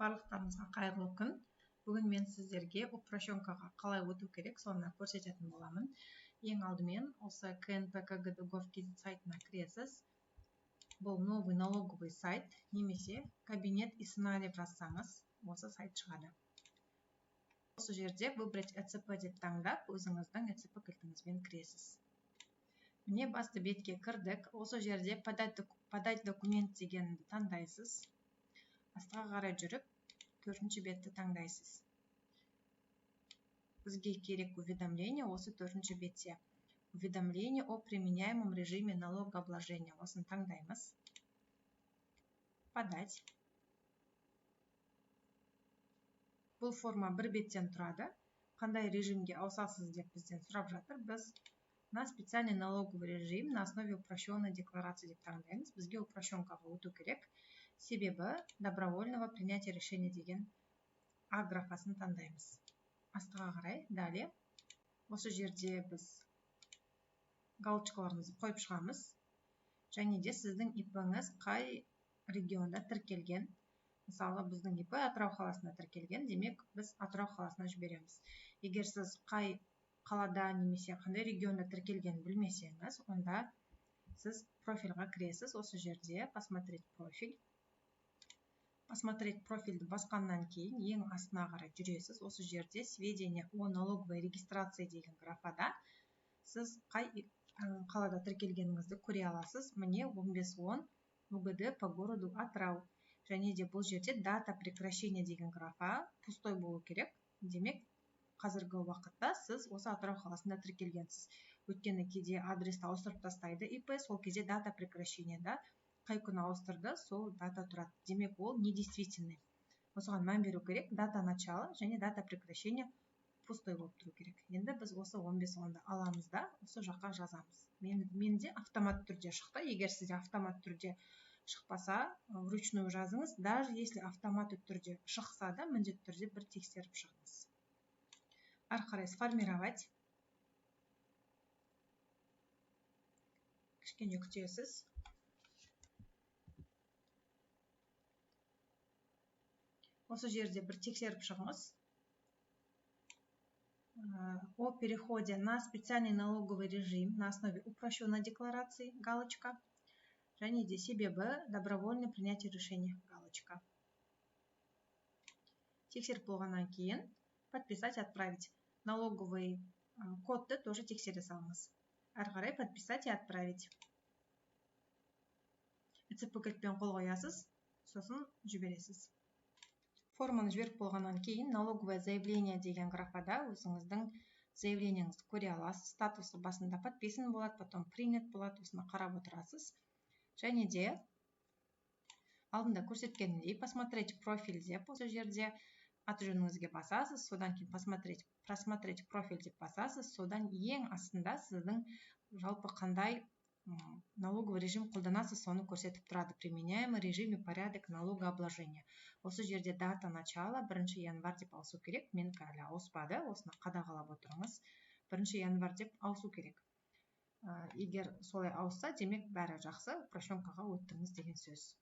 Барлықтарыңызға қайырлы күн. Бүгін мен сіздерге упрощенкаға қалай өту керек, соны көрсететін боламын. Ең алдымен осы knpkgd.gov.kz сайтына кіресіз. Бұл новый налоговый сайт, немесе кабинет ИСНА деп жазсаңыз, осы сайт шығады. Осы жерде выбрать ЭЦП деп таңдап, өзіңіздің ЭЦП кілтіңізбен кіресіз. Міне басты бетке кірдік. Осы жерде подать документ дегенді таңдайсыз. Астыға қарай жүріп, 4-ші бетті таңдайсыз. Бізге керек уведомление осы 4-ші бетте. Уведомление о применяемом режиме налогообложения. Осын таңдаймыз. Подать. Бұл форма бір беттен тұрады. Қандай режимге ауысасыз деп бізден сұрап жатыр. Біз на специальный налоговый режим на основе упрощенной декларации деп таңдаймыз. Бізге упрощенкаға өту керек. Себебі добровольного принятия решения деген А графасын таңдаймыз. Астыға қарай, далее. Осы жерде біз галочкаларымызды қойып шығамыз. Және де сіздің ИП-ңіз қай регионда тіркелген. Мысалы, біздің ИП Атырау қаласында тіркелген, демек біз Атырау қаласына жібереміз. Егер сіз қай қалада немесе қандай регионда тіркелген білмесеңіз, онда сіз профильға кіресіз. Осы жерде посмотреть профиль. Посмотреть профильді басқаннан кейін ең астына қарай жүресіз. Осы жерде сведения о налоговой регистрации деген графада сіз қай қалада тіркелгеніңізді көре аласыз. Міне 15-10 УГД по городу Атырау. Және де бұл жерде дата прекращения деген графа пустой болу керек. Демек, қазіргі уақытта сіз осы Атырау қаласында тіркелгенсіз. Өйткені кейде адресті ауыстырып тастайды ИП, сол кезде дата прекращениеда қай күн ауыстырды, сол дата тұрады. Демек, ол недействительный. Осыған мән беру керек. Дата начала және дата прекращения пустой болып тұру керек. Енді біз осы 15-10-ды аламыз да, осы жаққа жазамыз. Менде автомат түрде шықты. Егер сізде автомат түрде шықпаса, вручную жазыңыз. Даже если автомат түрде шықса да, міндетті түрде бір тексеріп шығыңыз. Ары қарай сформировать. Кішкене күтесіз. Осы жерде бір тексеріп шығыңыз. О переходе на специальный налоговый режим на основе упрощенной декларации галочка. Және де себебі добровольное принятие решения галочка. Тексеріп болғаннан кейін подписать, отправить. Налоговый кодты тоже тексере салыңыз. Ары қарай подписать и отправить. ЭЦП кілтпен қол қоясыз, сосын жібересіз. Форманы жіберіп болғаннан кейін налоговое заявление деген графада өзіңіздің заявлениеңізді көре аласыз. Статусы басында подписан болады, потом принят болады, осыны қарап отырасыз. Және де алдында көрсеткенімдей посмотреть профиль деп осы жерде аты жөніңізге басасыз, содан кейін просмотреть профиль деп басасыз, содан ең астында сіздің жалпы қандай налоговый режим қолданасыз, соны көрсетіп тұрады. Применяемый режим и порядок налогообложения. Осы жерде дата начала 1 январь деп ауысу керек. Мен әлі ауыспады, осыны қадағалап отырыңыз. 1 январь деп ауысу керек. Егер солай ауысса, демек бәрі жақсы, упрощенкаға өттіңіз деген сөз.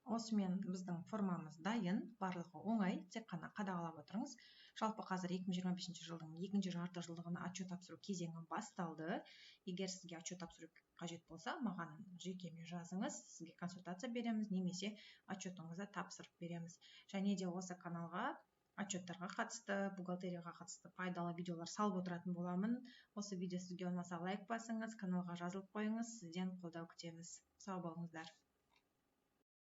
Осымен біздің формамыз дайын, барлығы оңай, тек қана қадағалап отырыңыз. Жалпы қазір 2025 жылдың 2-ші жарты жылдығына отчет тапсыру кезеңі басталды. Егер сізге отчет тапсыру қажет болса, маған жекеме жазыңыз, сізге консультация береміз, немесе отчетыңызды тапсырып береміз. Және де осы каналға отчеттарға қатысты, бухгалтерияға қатысты пайдалы видеолар салып отыратын боламын. Осы видео сізге ұнаса лайк басыңыз, каналға жазылып қойыңыз, сізден қолдау күтеміз. Сау болыңыздар.